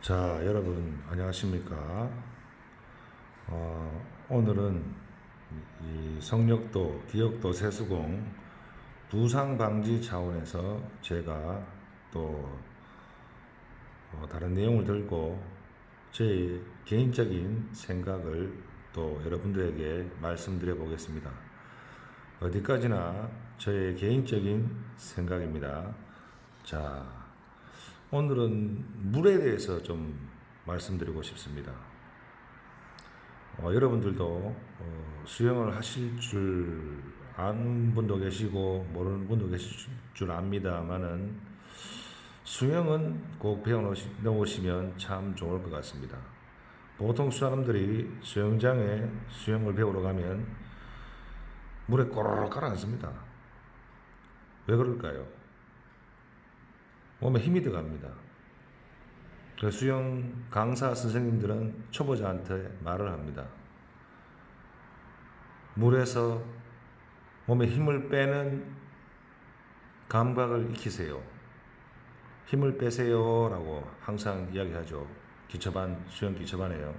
자, 여러분 안녕하십니까? 오늘은 이 성력도, 기억도, 세수공 부상 방지 차원에서 제가 또 다른 내용을 들고 제 개인적인 생각을 또 여러분들에게 말씀드려 보겠습니다. 어디까지나 저의 개인적인 생각입니다. 자, 오늘은 물에 대해서 좀 말씀드리고 싶습니다. 여러분들도 수영을 하실 줄 아는 분도 계시고 모르는 분도 계실 줄 압니다만은 수영은 꼭 배워놓으시면 참 좋을 것 같습니다. 보통 사람들이 수영장에 수영을 배우러 가면 물에 꼬르륵 가라앉습니다. 왜 그럴까요? 몸에 힘이 들어갑니다. 그 수영 강사 선생님들은 초보자한테 말을 합니다. 물에서 몸에 힘을 빼는 감각을 익히세요. 힘을 빼세요 라고 항상 이야기하죠. 수영 기초반에요.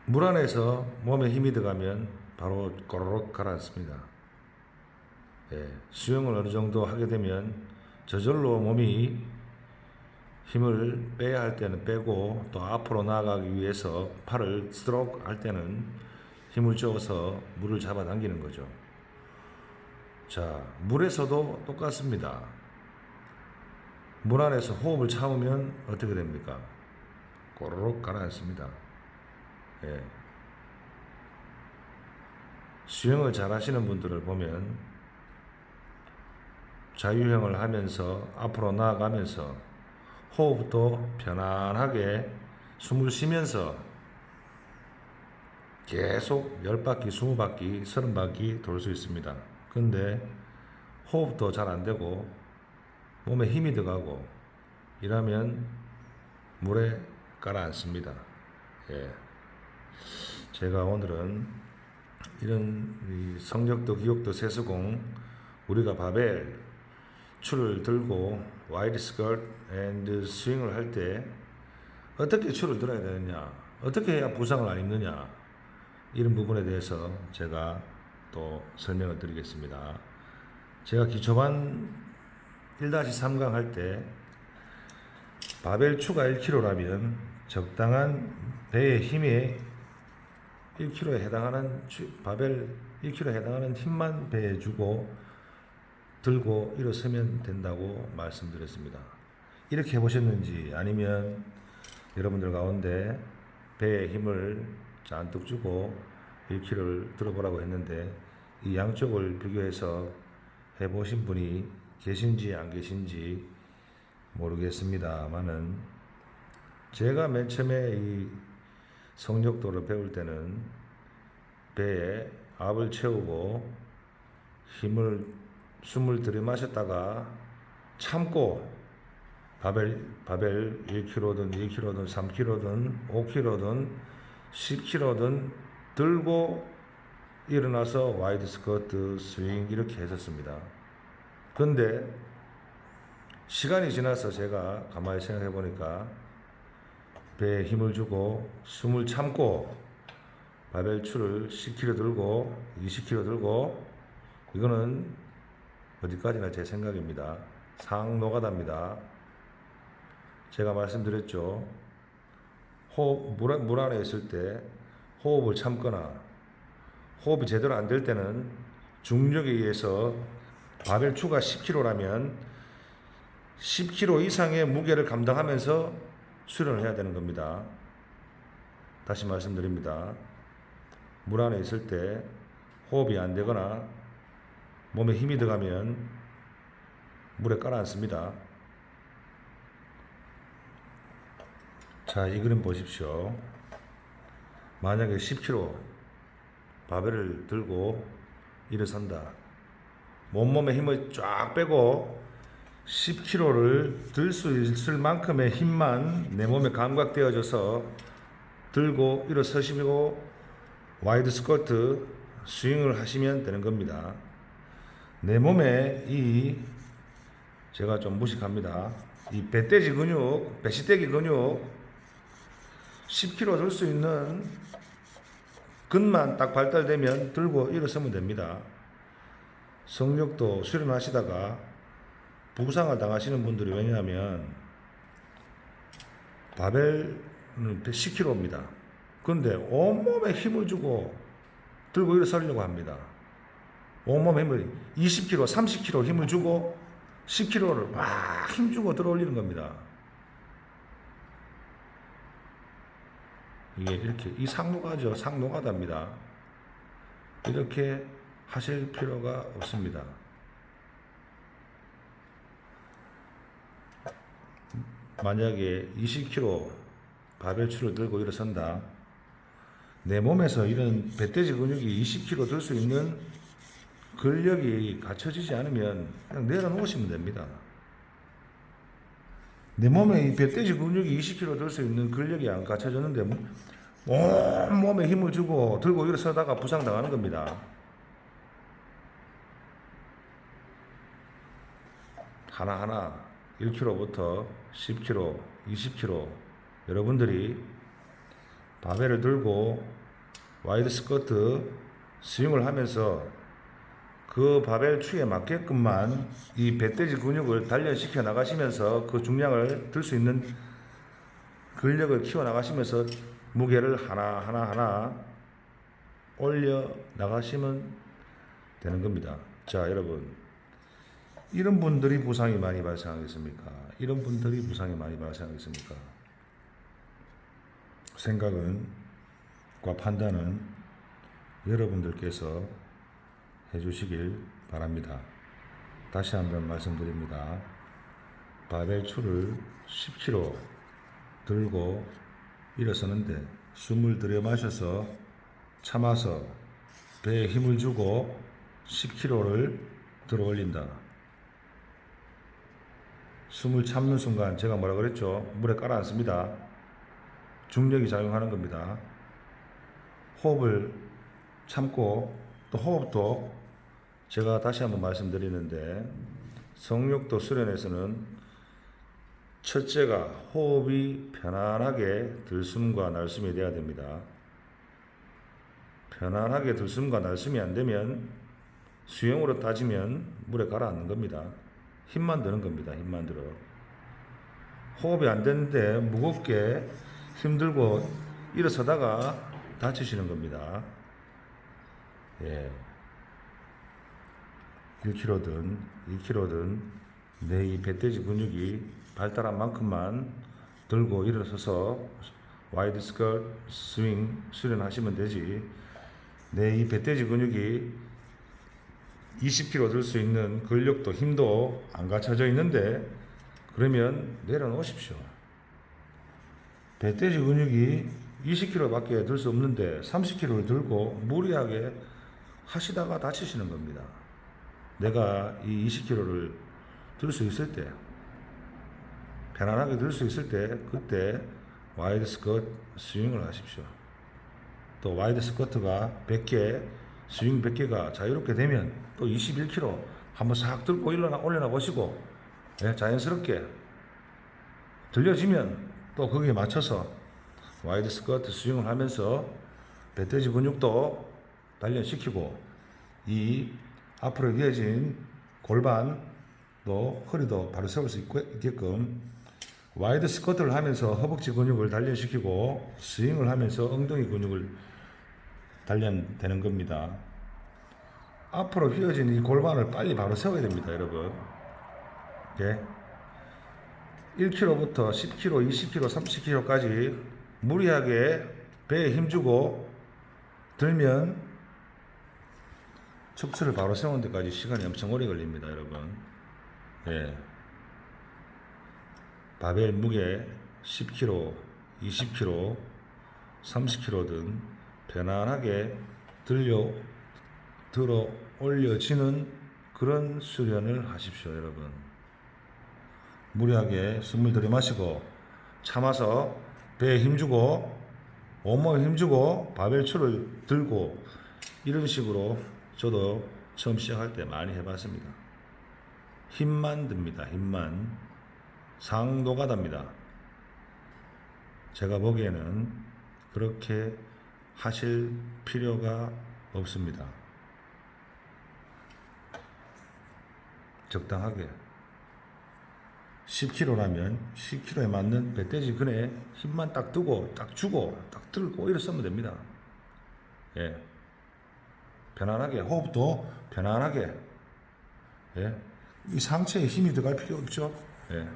물 안에서 몸에 힘이 들어가면 바로 꼬르륵 가라앉습니다. 수영을 어느 정도 하게 되면 저절로 몸이 힘을 빼야 할 때는 빼고 또 앞으로 나아가기 위해서 팔을 스트로크 할 때는 힘을 줘서 물을 잡아당기는 거죠. 자, 물에서도 똑같습니다. 물 안에서 호흡을 참으면 어떻게 됩니까? 꼬르륵 가라앉습니다. 수영을 잘 하시는 분들을 보면 자유형을 하면서 앞으로 나아가면서 호흡도 편안하게 숨을 쉬면서 계속 10바퀴, 20바퀴, 30바퀴 돌 수 있습니다. 근데 호흡도 잘 안 되고 몸에 힘이 들어가고 이러면 물에 가라앉습니다. 제가 오늘은 이런 성력도, 기억도, 세수공 우리가 바벨 줄을 들고 와이드 스커트 앤드 스윙을 할 때 어떻게 줄을 들어야 되느냐, 어떻게 해야 부상을 안 입느냐, 이런 부분에 대해서 제가 또 설명을 드리겠습니다. 제가 기초반 1-3강 할 때 바벨 추가 1kg라면 적당한 배의 힘에 1kg에 해당하는 바벨 1kg에 해당하는 힘만 배에 주고 들고 일어서면 된다고 말씀드렸습니다. 이렇게 해보셨는지, 아니면 여러분들 가운데 배에 힘을 잔뜩 주고 1kg를 들어보라고 했는데 이 양쪽을 비교해서 해보신 분이 계신지 안 계신지 모르겠습니다만은, 제가 맨 처음에 이 성력도를 배울 때는 배에 압을 채우고 숨을 들이마셨다가 참고 바벨 1kg든 2kg든 3kg든 5kg든 10kg든 들고 일어나서 와이드 스쿼트, 스윙 이렇게 했었습니다. 근데 시간이 지나서 제가 가만히 생각해 보니까 배에 힘을 주고 숨을 참고 바벨 추를 10kg 들고 20kg 들고, 이거는 어디까지나 제 생각입니다. 상노가다입니다. 제가 말씀드렸죠. 물 안에 있을 때 호흡을 참거나 호흡이 제대로 안 될 때는 중력에 의해서 바벨 추가 10kg라면 10kg 이상의 무게를 감당하면서 수련을 해야 되는 겁니다. 다시 말씀드립니다. 물 안에 있을 때 호흡이 안 되거나 몸에 힘이 들어가면 물에 가라앉습니다. 자, 이 그림 보십시오. 만약에 10kg 바벨을 들고 일어선다. 몸에 힘을 쫙 빼고 10kg를 들 수 있을 만큼의 힘만 내 몸에 감각되어져서 들고 일어서시고 와이드 스쿼트 스윙을 하시면 되는 겁니다. 내 몸에 제가 좀 무식합니다. 이 배돼지 근육, 배시대기 근육 10kg 들 수 있는 근만 딱 발달되면 들고 일어서면 됩니다. 성욕도 수련하시다가 부상을 당하시는 분들이, 왜냐하면 바벨은 10kg입니다. 그런데 온몸에 힘을 주고 들고 일어서려고 합니다. 온몸에 힘을 20kg, 30kg 힘을 주고 10kg를 막 힘주고 들어 올리는 겁니다. 이게 이렇게 이 상노가죠. 상노가답니다. 이렇게 하실 필요가 없습니다. 만약에 20kg 바벨추를 들고 일어선다. 내 몸에서 이런 배돼지 근육이 20kg 들 수 있는 근력이 갖춰지지 않으면 그냥 내려놓으시면 됩니다. 내 몸에 이 배돼지 근육이 20kg 들 수 있는 근력이 안 갖춰졌는데 온 몸에 힘을 주고 들고 일어서다가 부상당하는 겁니다. 하나하나 1kg부터 10kg, 20kg 여러분들이 바벨을 들고 와이드 스쿼트 스윙을 하면서 그 바벨 추에 맞게끔만 이 배돼지 근육을 단련시켜 나가시면서 그 중량을 들 수 있는 근력을 키워 나가시면서 무게를 하나 올려 나가시면 되는 겁니다. 자, 여러분, 이런 분들이 부상이 많이 발생하겠습니까? 이런 분들이 부상이 많이 발생하겠습니까? 생각과 판단은 여러분들께서 해주시길 바랍니다. 다시 한번 말씀드립니다. 바벨 추를 10kg 들고 일어서는데 숨을 들여 마셔서 참아서 배에 힘을 주고 10kg를 들어 올린다. 숨을 참는 순간 제가 뭐라 그랬죠? 물에 깔아앉습니다. 중력이 작용하는 겁니다. 호흡을 참고, 또 호흡도 제가 다시 한번 말씀드리는데, 성욕도 수련에서는 첫째가 호흡이 편안하게 들숨과 날숨이 돼야 됩니다. 편안하게 들숨과 날숨이 안 되면 수영으로 따지면 물에 가라앉는 겁니다. 힘만 드는 겁니다. 힘만 들어. 호흡이 안 되는데 무겁게 힘들고 일어서다가 다치시는 겁니다. 예. 1kg든 2kg든 내 이 배돼지 근육이 발달한 만큼만 들고 일어서서 와이드 스쿼트 스윙 수련하시면 되지, 내 이 배돼지 근육이 20kg 들 수 있는 근력도 힘도 안 갖춰져 있는데 그러면 내려놓으십시오. 배돼지 근육이 20kg 밖에 들 수 없는데 30kg를 들고 무리하게 하시다가 다치시는 겁니다. 내가 이 20kg를 들 수 있을 때, 편안하게 들 수 있을 때, 그때 와이드 스쿼트 스윙을 하십시오. 또 와이드 스쿼트가 100개, 스윙 100개가 자유롭게 되면 또 21kg 한번 싹 들고 올려놔 보시고, 예, 자연스럽게 들려지면 또 거기에 맞춰서 와이드 스쿼트 스윙을 하면서 배돼지 근육도 단련시키고 이 앞으로 이어진 골반도 허리도 바로 세울 수 있게끔 와이드 스쿼트를 하면서 허벅지 근육을 단련시키고 스윙을 하면서 엉덩이 근육을 단련되는 겁니다. 앞으로 휘어진 이 골반을 빨리 바로 세워야 됩니다, 여러분. 예. 1kg부터 10kg, 20kg, 30kg까지 무리하게 배에 힘주고 들면 척추를 바로 세우는 데까지 시간이 엄청 오래 걸립니다, 여러분. 예. 바벨 무게 10kg, 20kg, 30kg든 편안하게 들어 올려지는 그런 수련을 하십시오, 여러분. 무리하게 숨을 들이마시고 참아서 배에 힘주고 온몸에 힘주고 바벨추를 들고 이런 식으로 저도 처음 시작할 때 많이 해봤습니다. 힘만 듭니다. 힘만. 상노가다입니다. 제가 보기에는 그렇게 하실 필요가 없습니다. 적당하게 10kg라면 10kg에 맞는 배돼지 근에 힘만 딱 뜨고 딱 주고 딱 들고 이렇게 쓰면 됩니다. 예, 편안하게 호흡도 편안하게. 예, 이 상체에 힘이 들어갈 필요 없죠. 예,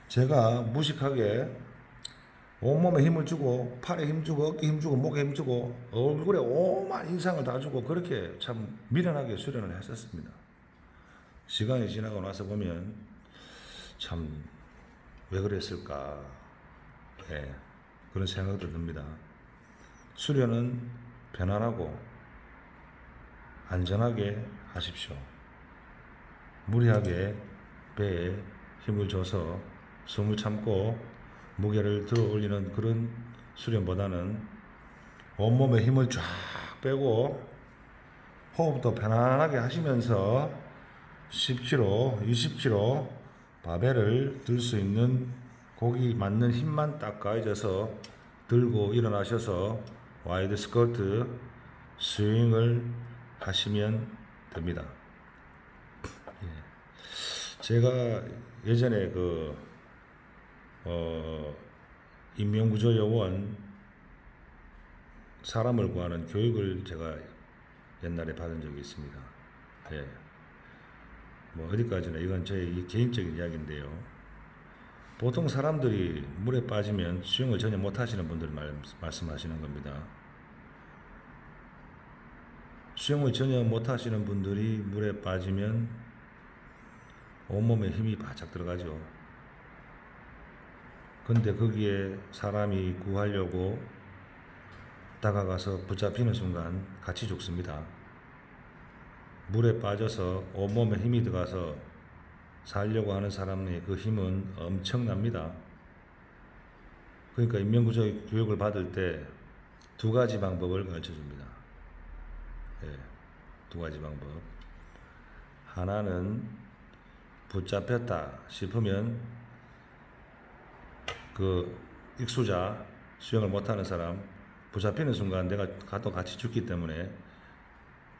제가 무식하게 온몸에 힘을 주고 팔에 힘 주고 어깨 힘 주고 목에 힘 주고 얼굴에 오만 인상을 다 주고 그렇게 참 미련하게 수련을 했었습니다. 시간이 지나고 나서 보면 참 왜 그랬을까, 예, 그런 생각도 듭니다. 수련은 편안하고 안전하게 하십시오. 무리하게 배에 힘을 줘서 숨을 참고 무게를 들어 올리는 그런 수련보다는 온몸에 힘을 쫙 빼고 호흡도 편안하게 하시면서 10kg, 20kg 바벨을 들 수 있는 고기 맞는 힘만 딱 가해져서 들고 일어나셔서 와이드 스쿼트 스윙을 하시면 됩니다. 제가 예전에 인명구조요원 사람을 구하는 교육을 제가 옛날에 받은 적이 있습니다. 예. 뭐 어디까지나 이건 제 개인적인 이야기인데요. 보통 사람들이 물에 빠지면 수영을 전혀 못 하시는 분들 말씀하시는 겁니다. 수영을 전혀 못 하시는 분들이 물에 빠지면 온몸에 힘이 바짝 들어가죠. 근데 거기에 사람이 구하려고 다가가서 붙잡히는 순간 같이 죽습니다. 물에 빠져서 온몸에 힘이 들어가서 살려고 하는 사람의 그 힘은 엄청납니다. 그러니까 인명구조 교육을 받을 때 두 가지 방법을 가르쳐 줍니다. 예, 두 가지 방법. 하나는 붙잡혔다 싶으면 그 익수자, 수영을 못하는 사람 붙잡히는 순간 내가 가도 같이 죽기 때문에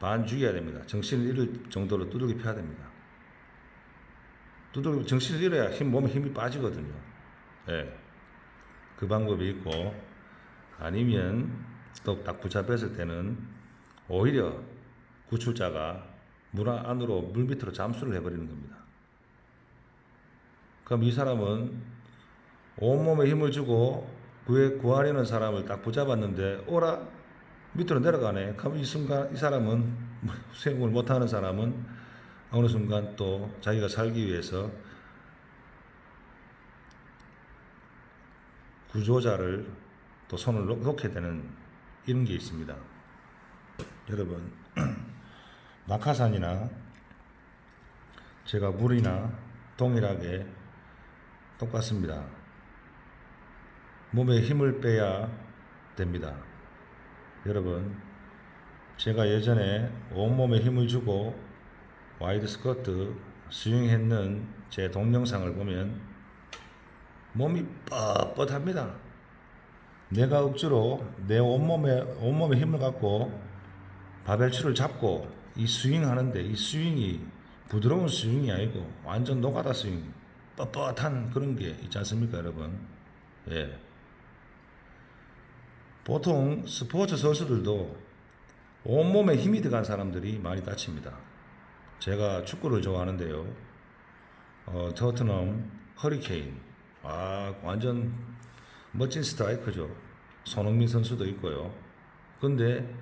반 죽여야 됩니다. 정신을 잃을 정도로 두들겨 펴야 됩니다. 정신을 잃어야 몸에 힘이 빠지거든요. 예, 그 방법이 있고, 아니면 또 딱 붙잡혔을 때는 오히려 구출자가 물 안으로 물 밑으로 잠수를 해버리는 겁니다. 그럼 이 사람은 온몸에 힘을 주고 구하려는 사람을 딱 붙잡았는데 오라 밑으로 내려가네. 그럼 이 순간 이 사람은 수영을 못하는 사람은 어느 순간 또 자기가 살기 위해서 구조자를 또 손을 놓게 되는 이런 게 있습니다. 여러분, 낙하산이나 제가 물이나 동일하게 똑같습니다. 몸에 힘을 빼야 됩니다. 여러분, 제가 예전에 온몸에 힘을 주고 와이드 스쿼트 스윙했는 제 동영상을 보면 몸이 뻣뻣합니다. 내가 억지로 내 온몸에 힘을 갖고 바벨추를 잡고 이 스윙하는데 이 스윙이 부드러운 스윙이 아니고 완전 노가다 스윙, 뻣뻣한 그런 게 있지 않습니까, 여러분? 예. 보통 스포츠 선수들도 온몸에 힘이 들어간 사람들이 많이 다칩니다. 제가 축구를 좋아하는데요. 토트넘 허리케인. 완전 멋진 스트라이커죠. 손흥민 선수도 있고요. 근데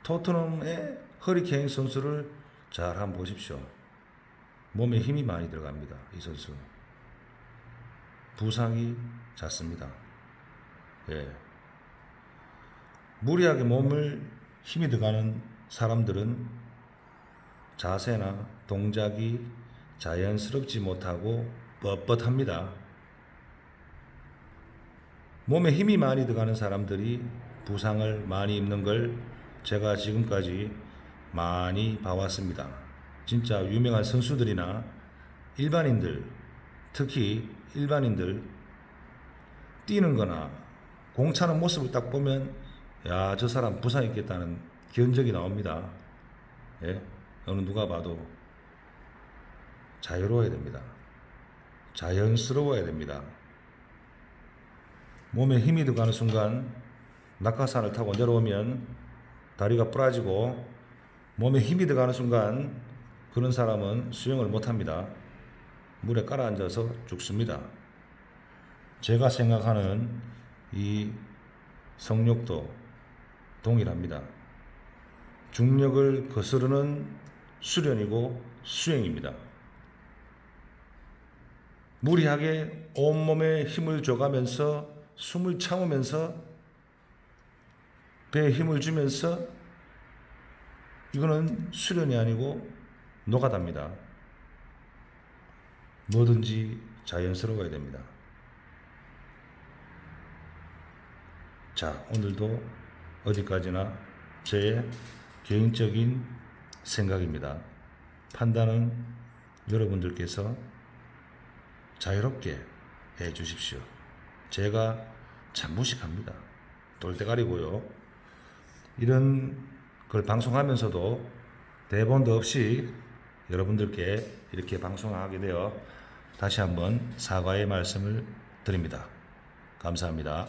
토트넘의 허리케인 선수를 잘 한번 보십시오. 몸에 힘이 많이 들어갑니다. 이 선수. 부상이 잦습니다. 예. 무리하게 몸을 힘이 들어가는 사람들은 자세나 동작이 자연스럽지 못하고 뻣뻣합니다. 몸에 힘이 많이 들어가는 사람들이 부상을 많이 입는 걸 제가 지금까지 많이 봐왔습니다. 진짜 유명한 선수들이나 일반인들, 특히 일반인들 뛰는 거나 공 차는 모습을 딱 보면 야, 저 사람 부상 있겠다는 견적이 나옵니다. 예? 어느 누가 봐도 자유로워야 됩니다. 자연스러워야 됩니다. 몸에 힘이 들어가는 순간 낙하산을 타고 내려오면 다리가 부러지고 몸에 힘이 들어가는 순간 그런 사람은 수영을 못합니다. 물에 깔아앉아서 죽습니다. 제가 생각하는 이 성욕도 동일합니다. 중력을 거스르는 수련이고 수행입니다. 무리하게 온몸에 힘을 줘가면서 숨을 참으면서 배에 힘을 주면서 이거는 수련이 아니고 노가다입니다. 뭐든지 자연스러워야 됩니다. 자, 오늘도 어디까지나 제 개인적인 생각입니다. 판단은 여러분들께서 자유롭게 해 주십시오. 제가 참 무식합니다. 똘대가리고요. 이런 걸 방송하면서도 대본도 없이 여러분들께 이렇게 방송하게 되어 다시 한번 사과의 말씀을 드립니다. 감사합니다.